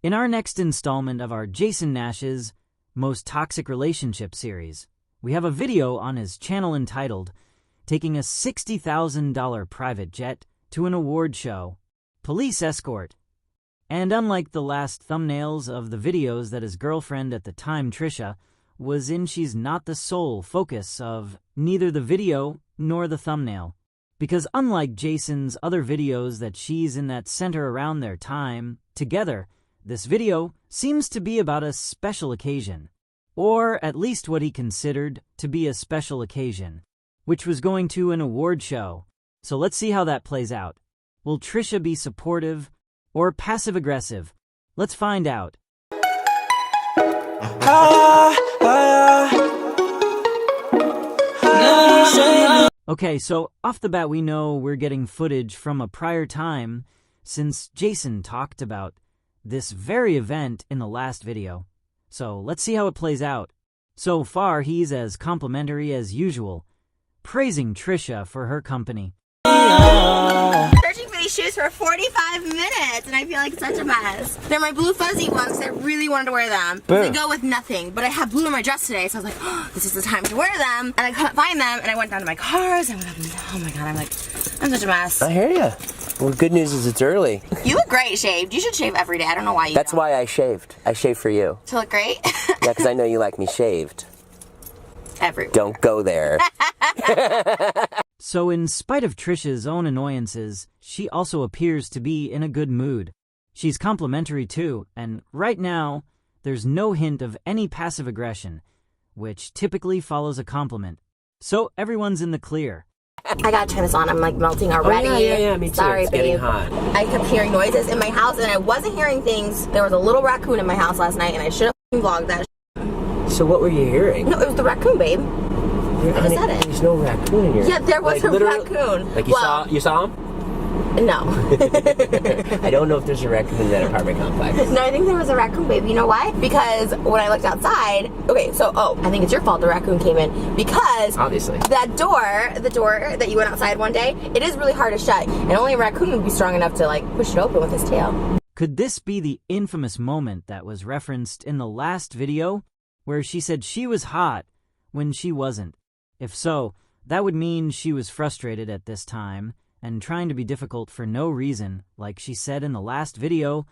In our next installment of our Jason Nash's Most Toxic Relationship series, we have a video on his channel entitled Taking a $60,000 Private Jet to an Award Show, Police Escort. And unlike the last thumbnails of the videos that his girlfriend at the time, Trisha, was in, she's not the sole focus of neither the video nor the thumbnail. Because unlike Jason's other videos that she's in that center around their time together, this video seems to be about a special occasion. Or at least what he considered to be a special occasion, which was going to an award show. So let's see how that plays out. Will Trisha be supportive or passive-aggressive? Let's find out. Okay, so off the bat we know we're getting footage from a prior time since Jason talked about this very event in the last video. So let's see how it plays out. So far he's as complimentary as usual, praising Trisha for her company. Searching for these shoes for 45 minutes and I feel like it's such a mess. They're my blue fuzzy ones. I really wanted to wear them. They go with nothing, but I have blue in my dress today, so I was like, oh, this is the time to wear them. And I couldn't find them, and I went down to my cars. I went up and, oh my god, I'm such a mess. I hear ya. Well, good news is it's early. You look great shaved. You should shave every day. I don't know why you That's don't. why I shaved. I shaved for you. To look great? Yeah, because I know you like me shaved. Everywhere. Don't go there. So in spite of Trisha's own annoyances, she also appears to be in a good mood. She's complimentary too, and right now, there's no hint of any passive aggression, which typically follows a compliment. So everyone's in the clear. I gotta turn this on. I'm like melting already. Oh, yeah, me too. Sorry, it's babe. getting hot. I kept hearing noises in my house, and I wasn't hearing things. There was a little raccoon in my house last night, and I should have vlogged that. So what were you hearing? No, it was the raccoon, babe. I said it. There's no raccoon in here. Yeah, there was like, a raccoon. Like you saw him? No. I don't know if there's a raccoon in that apartment complex. No, I think there was a raccoon, babe. You know why? Because when I looked outside, okay, so, I think it's your fault the raccoon came in, because obviously that door, the door that you went outside one day, it is really hard to shut, and only a raccoon would be strong enough to, like, push it open with his tail. Could this be the infamous moment that was referenced in the last video, where she said she was hot when she wasn't? If so, that would mean she was frustrated at this time and trying to be difficult for no reason, like she said in the last video,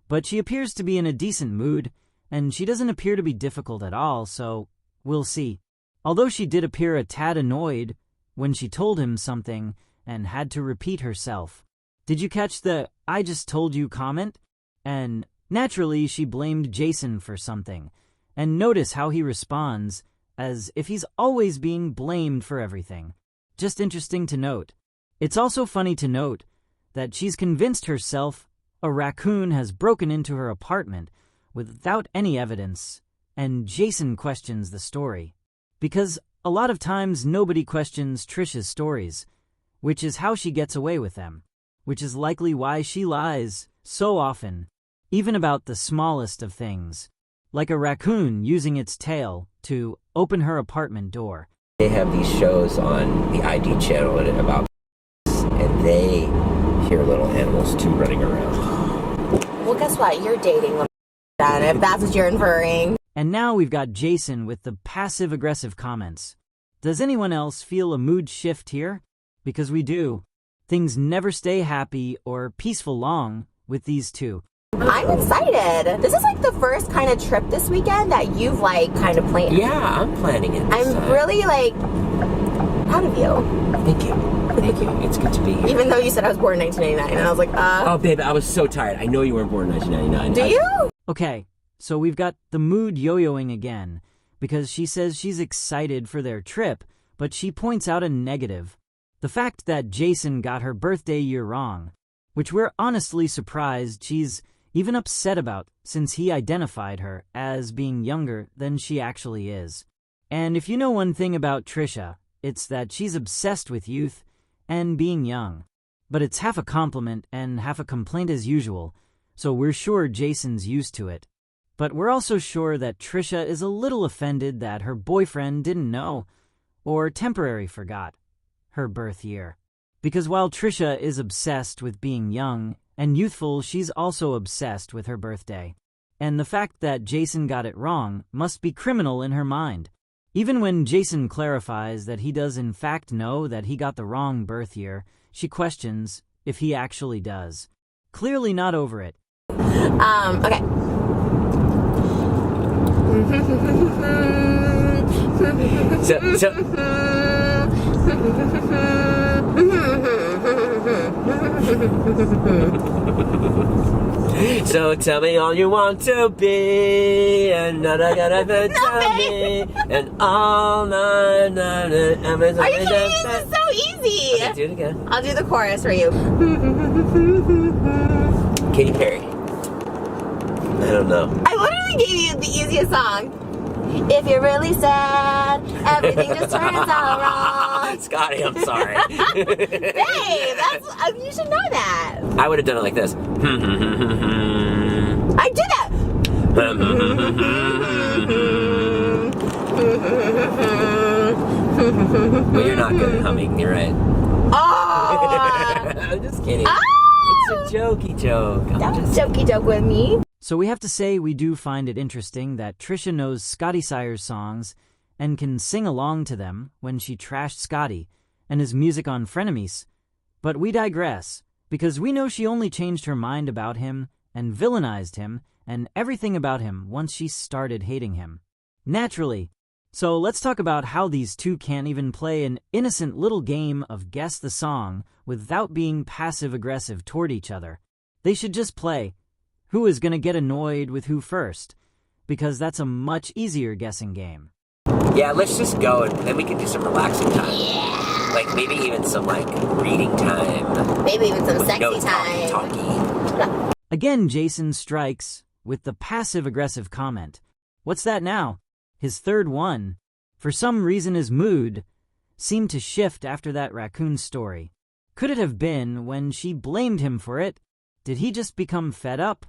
but she appears to be in a decent mood, and she doesn't appear to be difficult at all, so we'll see. Although she did appear a tad annoyed when she told him something and had to repeat herself. Did you catch the "I just told you" comment? And naturally she blamed Jason for something, and notice how he responds as if he's always being blamed for everything. Just interesting to note. It's also funny to note that she's convinced herself a raccoon has broken into her apartment without any evidence, and Jason questions the story. Because a lot of times nobody questions Trisha's stories, which is how she gets away with them, which is likely why she lies so often, even about the smallest of things, like a raccoon using its tail to open her apartment door. They have these shows on the ID channel about, and they hear little animals too running around. Well, guess what? You're dating if that's what you're inferring. And now we've got Jason with the passive-aggressive comments. Does anyone else feel a mood shift here? Because we do. Things never stay happy or peaceful long with these two. I'm excited. This is like the first kind of trip this weekend that you've like kind of planned. Yeah, I'm planning it. I'm really like proud of you. Thank you. Thank you. It's good to be here. Even though you said I was born in 1989, and I was like, Oh, babe, I was so tired. I know you weren't born in 1999. Do you? Okay, so we've got the mood yo-yoing again, because she says she's excited for their trip, but she points out a negative. The fact that Jason got her birthday year wrong, which we're honestly surprised she's even upset about, since he identified her as being younger than she actually is. And if you know one thing about Trisha, it's that she's obsessed with youth and being young. But it's half a compliment and half a complaint as usual, so we're sure Jason's used to it. But we're also sure that Trisha is a little offended that her boyfriend didn't know, or temporarily forgot, her birth year. Because while Trisha is obsessed with being young and youthful, she's also obsessed with her birthday. And the fact that Jason got it wrong must be criminal in her mind. Even when Jason clarifies that he does in fact know that he got the wrong birth year, she questions if he actually does. Clearly not over it. Okay. So tell me all you want to be, and not gonna tell me, and all night. Are you kidding me? This is so easy. Okay, do it again. I'll do the chorus for you. Katy Perry. I don't know. I literally gave you the easiest song. If you're really sad, everything just turns out wrong. Scotty, I'm sorry. Hey, you should know that. I would have done it like this. I did that. Well, you're not good at humming, you're right. Oh! I'm just kidding. Oh! It's a jokey joke. Don't jokey joke with me. So we have to say we do find it interesting that Trisha knows Scotty Sire's songs and can sing along to them when she trashed Scotty and his music on Frenemies. But we digress, because we know she only changed her mind about him and villainized him and everything about him once she started hating him. Naturally. So let's talk about how these two can't even play an innocent little game of guess the song without being passive-aggressive toward each other. They should just play who is going to get annoyed with who first, because that's a much easier guessing game. Yeah, let's just go, and then we can do some relaxing time. Yeah. Like, maybe even some, reading time. Maybe even some sexy No time. talky. Again, Jason strikes with the passive-aggressive comment. What's that now? His third one. For some reason, his mood seemed to shift after that Raccoon story. Could it have been when she blamed him for it? Did he just become fed up?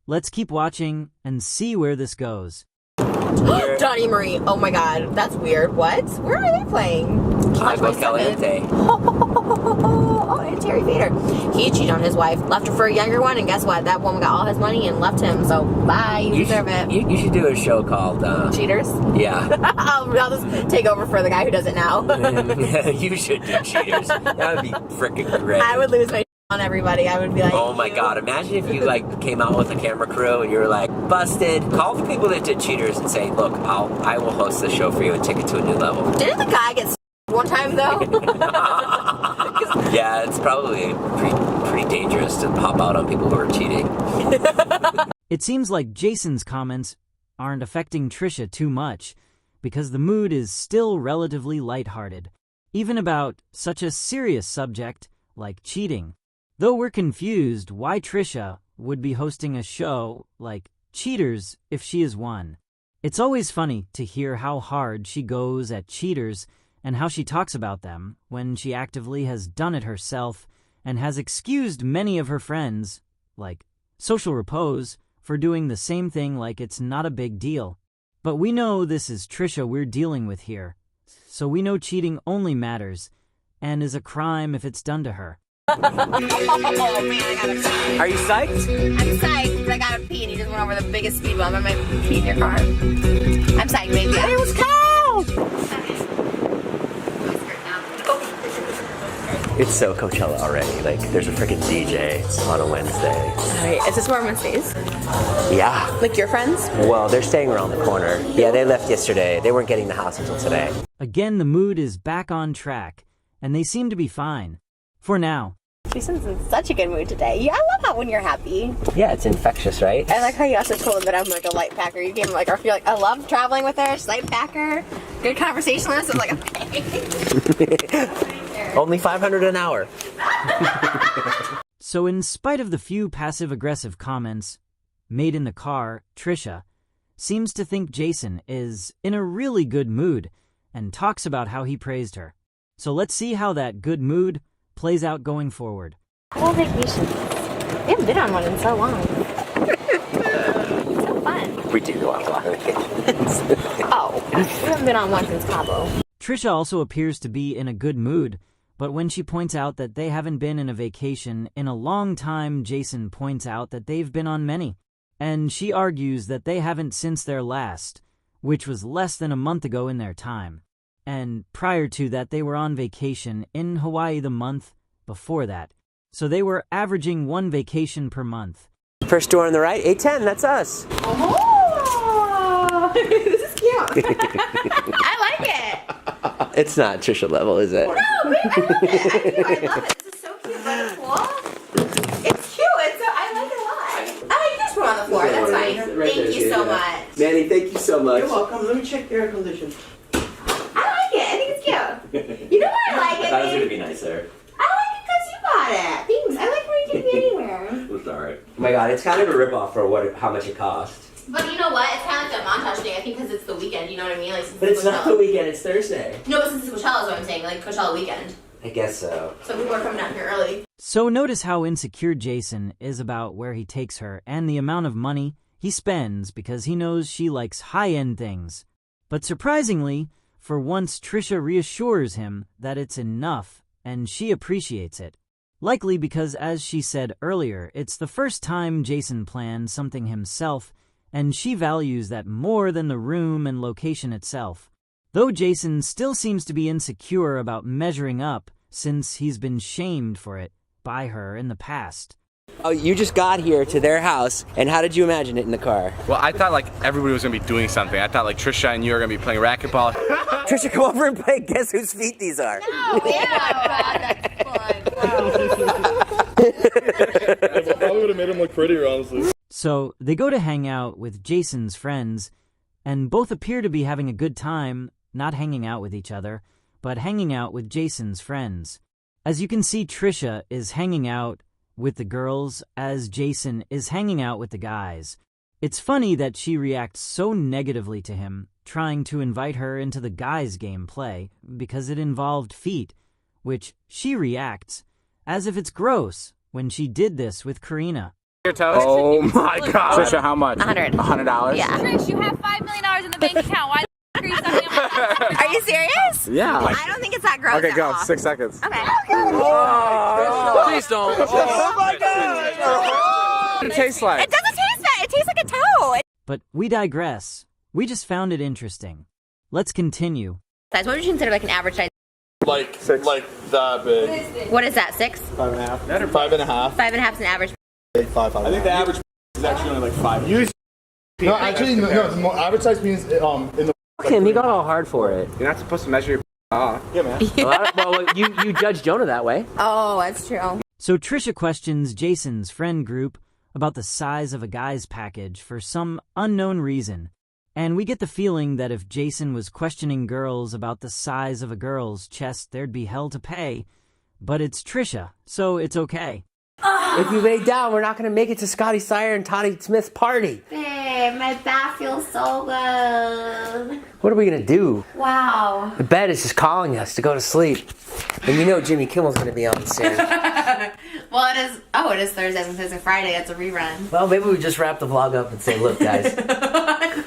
Let's keep watching and see where this goes. Johnny Marie. Oh my god, that's weird. What? Where are they playing? Agua Caliente. Oh, and Terry Vader. He cheated on his wife, left her for a younger one, and guess what? That woman got all his money and left him, so bye, you deserve it. You should do a show called... Cheaters? Yeah. I'll just take over for the guy who does it now. You should do Cheaters. That would be freaking great. I would lose my on everybody. I would be like, oh my god, imagine if you came out with a camera crew and you were like, busted. Call the people that did Cheaters and say, look, I will host the show for you and take it to a new level. Didn't the guy get one time though? Yeah, it's probably pretty dangerous to pop out on people who are cheating. It seems like Jason's comments aren't affecting Trisha too much, because the mood is still relatively lighthearted, even about such a serious subject like cheating. Though we're confused why Trisha would be hosting a show like Cheaters if she is one. It's always funny to hear how hard she goes at cheaters and how she talks about them when she actively has done it herself and has excused many of her friends, like Social Repose, for doing the same thing like it's not a big deal. But we know this is Trisha we're dealing with here, so we know cheating only matters and is a crime if it's done to her. Oh man, I gotta pee. Are you psyched? I'm psyched because I gotta pee and you just went over the biggest speed bump. I might pee in your car. I'm psyched, maybe. It was cold! It's so Coachella already. There's a freaking DJ on a Wednesday. Alright, is this where everyone stays? Yeah. Like your friends? Well, they're staying around the corner. Yeah, they left yesterday. They weren't getting the house until today. Again, the mood is back on track, and they seem to be fine. For now. Jason's in such a good mood today. Yeah, I love how when you're happy. Yeah, it's infectious, right? I like how you also told him that I'm like a light packer. You gave him I feel like I love traveling with her. She's light packer, good conversationalist. I'm like, okay. Only $500 an hour. So in spite of the few passive-aggressive comments made in the car, Trisha seems to think Jason is in a really good mood and talks about how he praised her. So let's see how that good mood plays out going forward. I love vacations. We haven't been on one in so long. It's so fun. We do go on a lot of vacations. Oh, we haven't been on one since Cabo. Trisha also appears to be in a good mood But when she points out that they haven't been in a vacation in a long time, Jason points out that they've been on many. And she argues that they haven't since their last, which was less than a month ago in their time. And prior to that, they were on vacation in Hawaii the month before that. So they were averaging 1 vacation per month. First door on the right, 810, that's us. Oh, this is cute. I like it. It's not Trisha level, is it? No, babe, I love it. I love it. This is so cute. By the pool. It's cute. I like it a lot. Oh, you just put it on the floor. That's fine. Thank you so much. Manny, thank you so much. You're welcome. Let me check the air condition. I like it. I think it's cute. You know why I like it? I thought it was going to be nicer. I like it because you bought it. Thanks. I like where you can be anywhere. I'm sorry. Oh my god, it's kind of a ripoff for how much it cost. But you know what? It's kind of like a montage thing. I think because it's the weekend. You know what I mean? Like, But it's not the weekend, it's Thursday. No, but since it's Coachella is what I'm saying. Like Coachella weekend. I guess so. So people are coming down here early. So notice how insecure Jason is about where he takes her and the amount of money he spends because he knows she likes high-end things. But surprisingly, for once Trisha reassures him that it's enough and she appreciates it. Likely because, as she said earlier, it's the first time Jason planned something himself, and she values that more than the room and location itself. Though Jason still seems to be insecure about measuring up since he's been shamed for it by her in the past. Oh, you just got here to their house, and how did you imagine it in the car? Well, I thought like everybody was gonna be doing something. I thought like Trisha and you were gonna be playing racquetball. Trisha, come over and play Guess Whose Feet These Are. Oh, yeah. That's fun. I probably would have made him look prettier, honestly. So they go to hang out with Jason's friends, and both appear to be having a good time, not hanging out with each other, but hanging out with Jason's friends. As you can see, Trisha is hanging out with the girls as Jason is hanging out with the guys. It's funny that she reacts so negatively to him, trying to invite her into the guys' game play, because it involved feet, which she reacts as if it's gross when she did this with Karina. Your toes? Oh my god. Trisha, how much? $100. $100? Yeah. Trish, you have $5 million in the bank account. Why the are you sucking on my Are you serious? Yeah. I don't think it's that gross. Okay, at go. all. 6 seconds. Okay. Oh, please don't. Oh my god. What does it taste like? It doesn't taste bad. It tastes like a toe. But we digress. We just found it interesting. Let's continue. Size. What would you consider like an average size? Like that big. What is that? 6? 5.5. 5.5. 5.5 is an average. 5. I think the average is actually only like 5. No, actually, no. The average size means in the. Him, he got all hard for it. You're not supposed to measure your off. Yeah, man. Well, you judge Jonah that way. Oh, that's true. So Trisha questions Jason's friend group about the size of a guy's package for some unknown reason. And we get the feeling that if Jason was questioning girls about the size of a girl's chest, there'd be hell to pay. But it's Trisha, so it's okay. If you lay down, we're not going to make it to Scotty Sire and Toddy Smith's party. Babe, my back feels so good. What are we going to do? Wow. The bed is just calling us to go to sleep. And you know Jimmy Kimmel's going to be on soon. Well, it is. Oh, it is Thursday. Since it's a Friday, it's a rerun. Well, maybe we just wrap the vlog up and say, look, guys,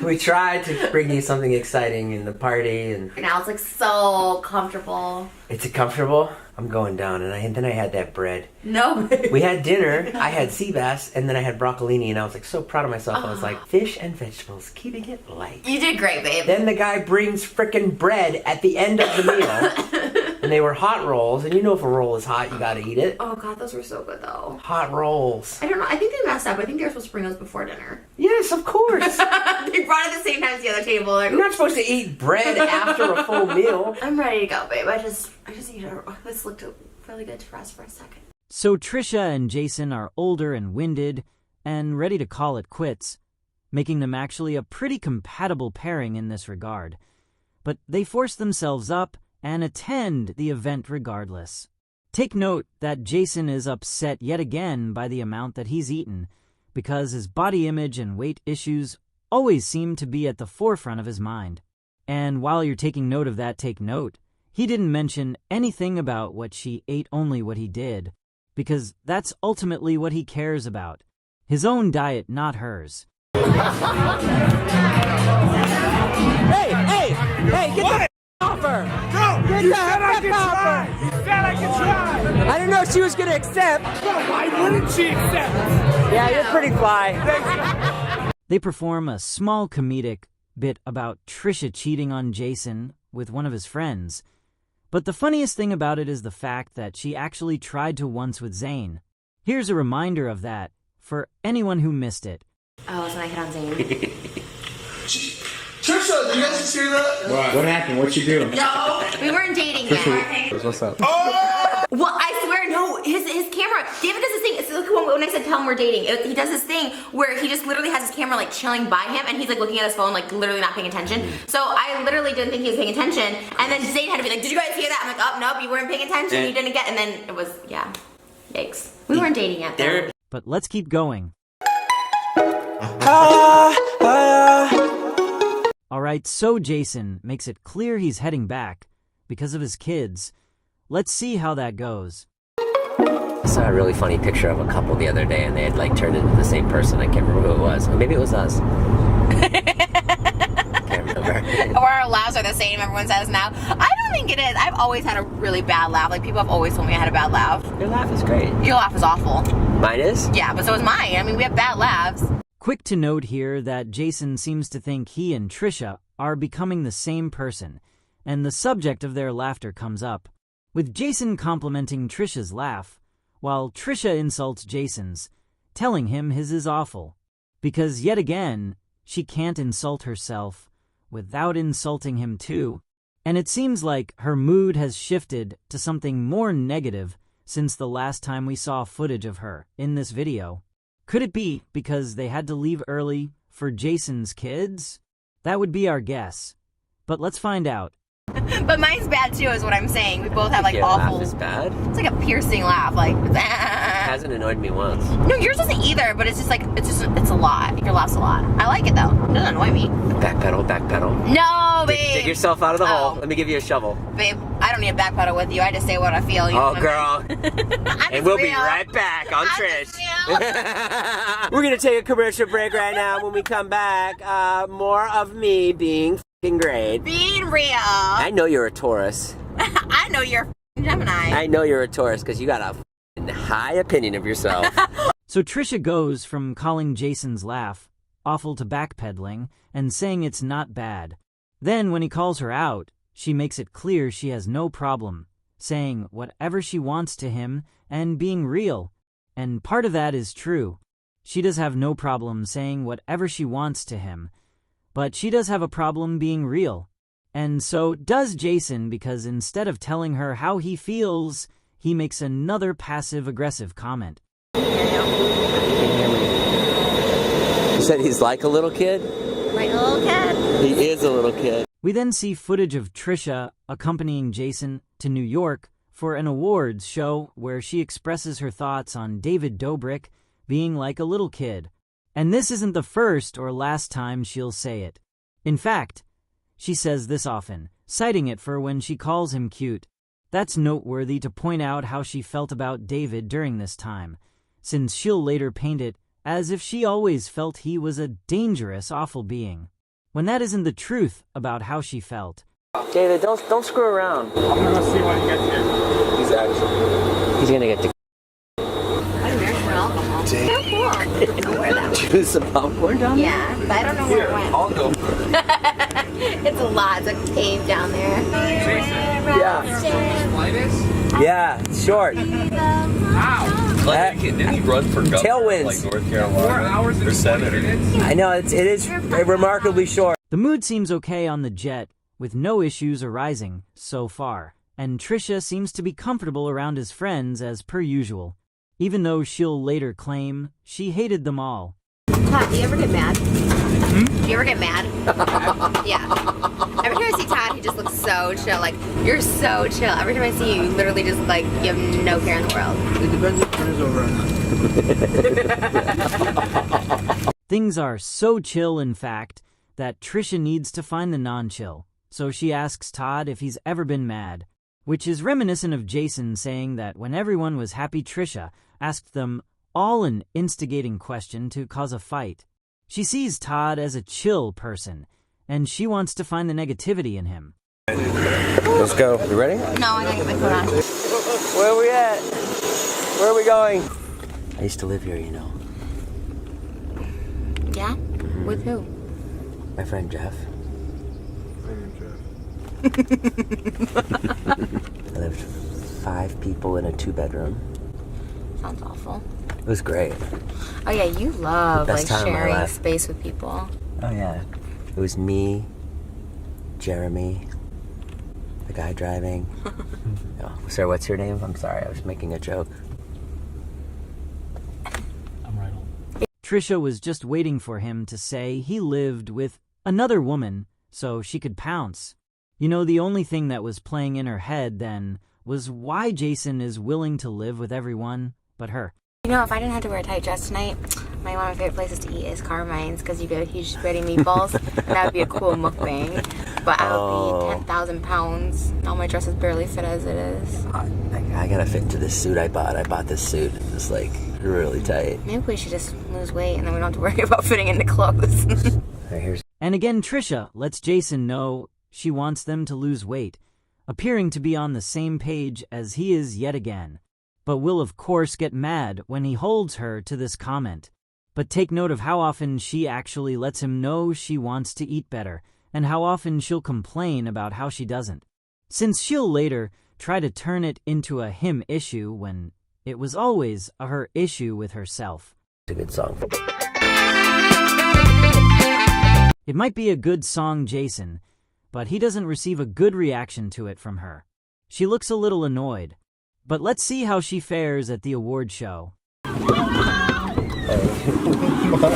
we tried to bring you something exciting in the party. And Now it's like so comfortable. it's comfortable. I'm going down, and then I had that bread. No. We had dinner, I had sea bass, and then I had broccolini, and I was like so proud of myself. I was like, fish and vegetables, keeping it light. You did great, babe. Then the guy brings frickin' bread at the end of the meal, and they were hot rolls, and you know if a roll is hot, you gotta eat it. Oh god, those were so good though. Hot rolls. I don't know. I think they messed up. I think they were supposed to bring those before dinner. Yes, of course. They brought it at the same time as the other table. Like, You're not supposed to eat bread after a full meal. I'm ready to go, babe. I just need to. This looked really good to rest for a second. So Trisha and Jason are older and winded and ready to call it quits, making them actually a pretty compatible pairing in this regard. But they force themselves up and attend the event regardless. Take note that Jason is upset yet again by the amount that he's eaten, because his body image and weight issues always seem to be at the forefront of his mind. And while you're taking note of that, take note. He didn't mention anything about what she ate, only what he did, because that's ultimately what he cares about. His own diet, not hers. Hey, get the off her. Go! Get You the said I heck could off try! her. You said I could try! I didn't know she was gonna accept. Why wouldn't she accept? Yeah, you're pretty fly. They perform a small comedic bit about Trisha cheating on Jason with one of his friends. But the funniest thing about it is the fact that she actually tried to once with Zayn. Here's a reminder of that for anyone who missed it. Oh, it's when I hit on Zayn. Trisha, did you guys just hear that? What happened? What'd you do? No, we weren't dating yet. What's up? Well, I swear, no, his camera, David does this thing, it's like when I said tell him we're dating, he does this thing where he just literally has his camera like chilling by him and he's like looking at his phone like literally not paying attention. So I literally didn't think he was paying attention and then Zayn had to be like, did you guys hear that? I'm like, oh, nope, you weren't paying attention, you didn't get, and then it was, yeah, yikes. We weren't dating yet though. But let's keep going. Alright, so Jason makes it clear he's heading back because of his kids. Let's see how that goes. I saw a really funny picture of a couple the other day, and they had like turned into the same person. I can't remember who it was. Or maybe it was us. Can't remember. Or our laughs are the same, everyone says now. I don't think it is. I've always had a really bad laugh. Like, people have always told me I had a bad laugh. Your laugh is great. Your laugh is awful. Mine is? Yeah, but so is mine. I mean, we have bad laughs. Quick to note here that Jason seems to think he and Trisha are becoming the same person, and the subject of their laughter comes up, with Jason complimenting Trisha's laugh, while Trisha insults Jason's, telling him his is awful. Because yet again, she can't insult herself without insulting him too. And it seems like her mood has shifted to something more negative since the last time we saw footage of her in this video. Could it be because they had to leave early for Jason's kids? That would be our guess. But let's find out. But mine's bad too, is what I'm saying. We both have like Your awful. laugh is bad? It's like a piercing laugh, like. It hasn't annoyed me once. No, yours doesn't either. But it's just like it's a lot. Your laugh's a lot. I like it though. It doesn't annoy me. Backpedal, backpedal. No, babe. Dig yourself out of the hole. Oh. Let me give you a shovel. Babe, I don't need a backpedal with you. I just say what I feel. You know Oh, what girl. And we'll be right back on Trish. We're gonna take a commercial break right now. When we come back, more of me being f***ing great. Being real. I know you're a Taurus. I know you're a Gemini. I know you're a Taurus because you got a f***ing high opinion of yourself. So Trisha goes from calling Jason's laugh awful to backpedaling and saying it's not bad. Then when he calls her out, she makes it clear she has no problem saying whatever she wants to him and being real. And part of that is true. She does have no problem saying whatever she wants to him, but she does have a problem being real. And so does Jason, because instead of telling her how he feels, he makes another passive-aggressive comment. You said he's like a little kid? Like a little kid. He is a little kid. We then see footage of Trisha accompanying Jason to New York for an awards show where she expresses her thoughts on David Dobrik being like a little kid. And this isn't the first or last time she'll say it. In fact, she says this often, citing it for when she calls him cute. That's noteworthy to point out how she felt about David during this time, since she'll later paint it as if she always felt he was a dangerous, awful being, when that isn't the truth about how she felt. David, don't screw around. I'm gonna see when he gets here. He's gonna get the I'm married for alcohol. So cool. I'll wear that. juice of popcorn down there. Yeah, but I don't know where it went. I'll go. It's a lot. It's a cave down there. Yeah. Yeah, it's short. Didn't he run for governor? Tailwinds. Like North Carolina. 4 hours or senator. I know, it is remarkably short. The mood seems okay on the jet, with no issues arising so far, and Trisha seems to be comfortable around his friends as per usual, even though she'll later claim she hated them all. Todd, do you ever get mad? Do you ever get mad? Yeah. Every time I see Todd, he just looks so chill. Like, you're so chill. Every time I see you, you literally just, like, you have no care in the world. It depends if it is over or not. Things are so chill, in fact, that Trisha needs to find the non-chill, so she asks Todd if he's ever been mad, which is reminiscent of Jason saying that when everyone was happy, Trisha asked them all an instigating question to cause a fight. She sees Todd as a chill person, and she wants to find the negativity in him. Let's go. You ready? No, I gotta get my coat on. Where are we at? Where are we going? I used to live here, you know. Yeah? With who? My friend Jeff. I lived 5 people in a 2-bedroom. Sounds awful. It was great. Oh yeah, you love Best like time of my sharing life. space with people. Oh yeah. It was me, Jeremy, the guy driving. Oh, sorry, what's your name? I'm sorry, I was making a joke. Trisha was just waiting for him to say he lived with another woman so she could pounce. You know, the only thing that was playing in her head then was why Jason is willing to live with everyone but her. You know, if I didn't have to wear a tight dress tonight, one of my favorite places to eat is Carmine's because you get huge spreading meatballs. And that would be a cool mukbang. But I would be 10,000 pounds. All my dresses barely fit as it is. I gotta fit into this suit I bought. I bought this suit. It's like really tight. Maybe we should just lose weight and then we don't have to worry about fitting into clothes. Right, here's. And again, Trisha lets Jason know she wants them to lose weight, appearing to be on the same page as he is yet again. But will of course get mad when he holds her to this comment. But take note of how often she actually lets him know she wants to eat better, and how often she'll complain about how she doesn't. Since she'll later try to turn it into a him issue when it was always a her issue with herself. It's a good song. It might be a good song, Jason, but he doesn't receive a good reaction to it from her. She looks a little annoyed. But let's see how she fares at the award show.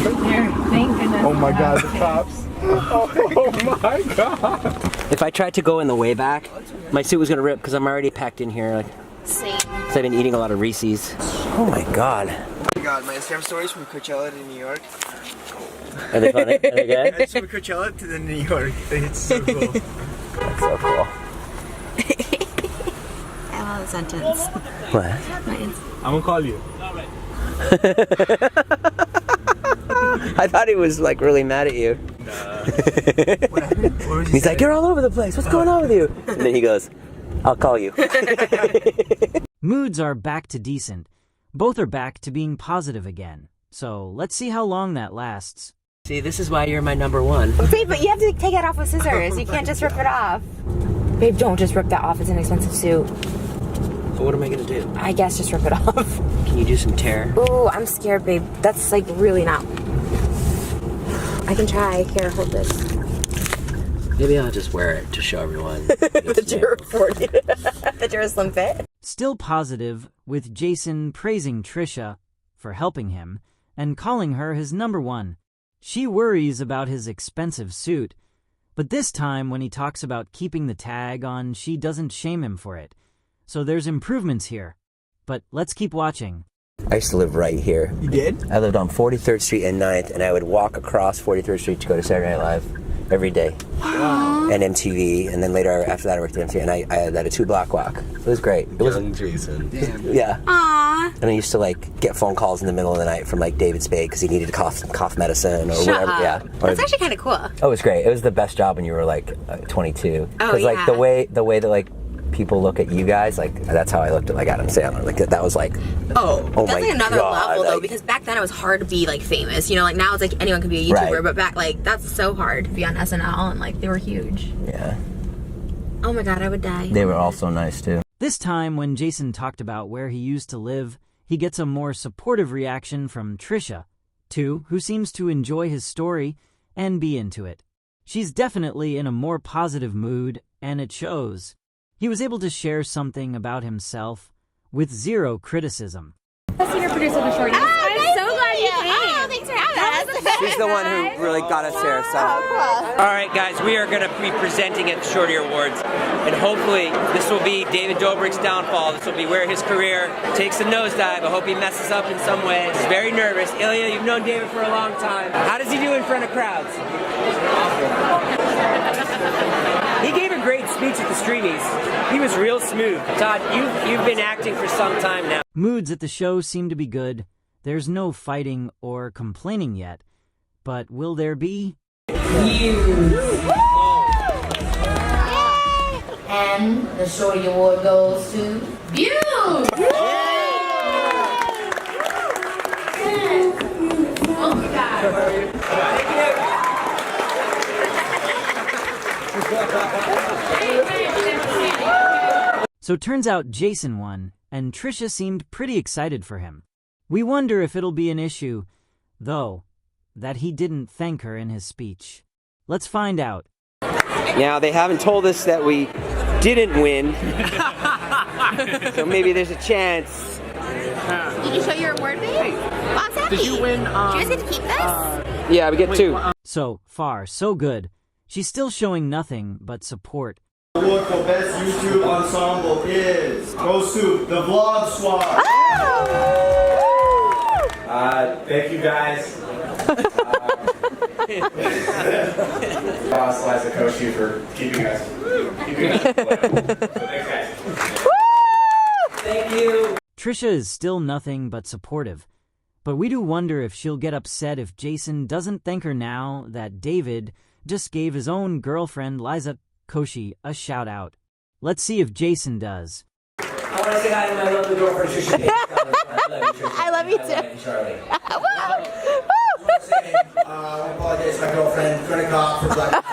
Oh my god, the cops. Oh my god. If I tried to go in the way back, my suit was gonna rip because I'm already packed in here. Like, Same. so I've been eating a lot of Reese's. Oh my god. Oh my god, my Instagram stories from Coachella to New York. Are they funny? Are they good? It's from Coachella to the New York. It's so cool. That's so cool. I love the sentence. What? I'm gonna call you. I thought he was like really mad at you. He's like, you're all over the place. What's going on with you? And then he goes, I'll call you. Moods are back to decent. Both are back to being positive again. So let's see how long that lasts. See, this is why you're my number one. Babe, but you have to take it off with scissors. You can't just rip it off. Babe, don't just rip that off. It's an expensive suit. So what am I gonna do? I guess just rip it off. Can you do some tear? Ooh, I'm scared, babe. That's like really not. I can try. Here, hold this. Maybe I'll just wear it to show everyone. That you're a slim fit. Still positive, with Jason praising Trisha for helping him and calling her his number one. She worries about his expensive suit, but this time when he talks about keeping the tag on, she doesn't shame him for it. So there's improvements here. But let's keep watching. I used to live right here. You did? I lived on 43rd Street and 9th, and I would walk across 43rd Street to go to Saturday Night Live every day. And MTV, and then later after that I worked at MTV, and I had a 2-block walk. It was great. It was Young Jason. yeah. Aww. And I used to like get phone calls in the middle of the night from like David Spade because he needed cough medicine or Shut whatever. up. Yeah. Or, That's actually kind of cool. oh, it was great. It was the best job when you were like 22. Oh, like yeah. the way that like people look at you guys, like that's how I looked at like Adam Sandler. Like that was like Oh, oh that's my like another God, level though, like- because back then it was hard to be like famous. You know, like now it's like anyone can be a YouTuber, Right. but back like that's so hard to be on SNL and like they were huge. yeah. Oh my god, I would die. They were also nice too. This time when Jason talked about where he used to live, he gets a more supportive reaction from Trisha, too, who seems to enjoy his story and be into it. She's definitely in a more positive mood, and it shows. He was able to share something about himself with zero criticism. Senior producer of the shorty. I'm so glad you came. Oh, thanks for having us. She's the one who really got us here. So. All right, guys, we are going to be presenting at the Shorty Awards, and hopefully this will be David Dobrik's downfall. This will be where his career takes a nosedive. I hope he messes up in some way. He's very nervous. Ilya, you've known David for a long time. How does he do in front of crowds? He gave a great speech at the Streamies. He was real smooth. Todd, you've been acting for some time now. Moods at the show seem to be good. There's no fighting or complaining yet. But will there be? And the Shorty Award goes to you! Oh my God. So turns out Jason won, and Trisha seemed pretty excited for him. We wonder if it'll be an issue, though, that he didn't thank her in his speech. Let's find out. Now, they haven't told us that we didn't win, so maybe there's a chance. Did you show your award, babe? What's that? Did you win? Do you guys get to keep this? Yeah, we get 2. So far, so good. She's still showing nothing but support. The award for Best YouTube Ensemble goes to the Vlog Squad. Thank you guys. Boss Liza Koshi for keeping us. So thanks, guys. Thank you. Trisha is still nothing but supportive, but we do wonder if she'll get upset if Jason doesn't thank her now that David just gave his own girlfriend Liza Koshi a shout out. Let's see if Jason does. I want to say hi to my lovely girlfriend, Trisha. I love you too. Charlie. I apologize to my girlfriend, Trinity Cop, for not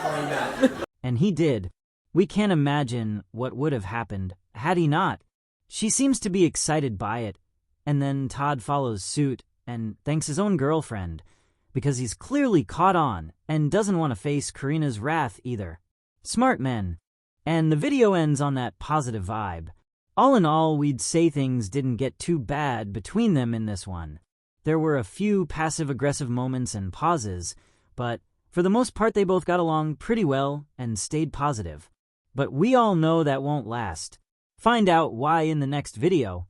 calling back. And he did. We can't imagine what would have happened had he not. She seems to be excited by it, and then Todd follows suit and thanks his own girlfriend, because he's clearly caught on and doesn't want to face Karina's wrath either. Smart men. And the video ends on that positive vibe. All in all, we'd say things didn't get too bad between them in this one. There were a few passive-aggressive moments and pauses, but for the most part they both got along pretty well and stayed positive. But we all know that won't last. Find out why in the next video.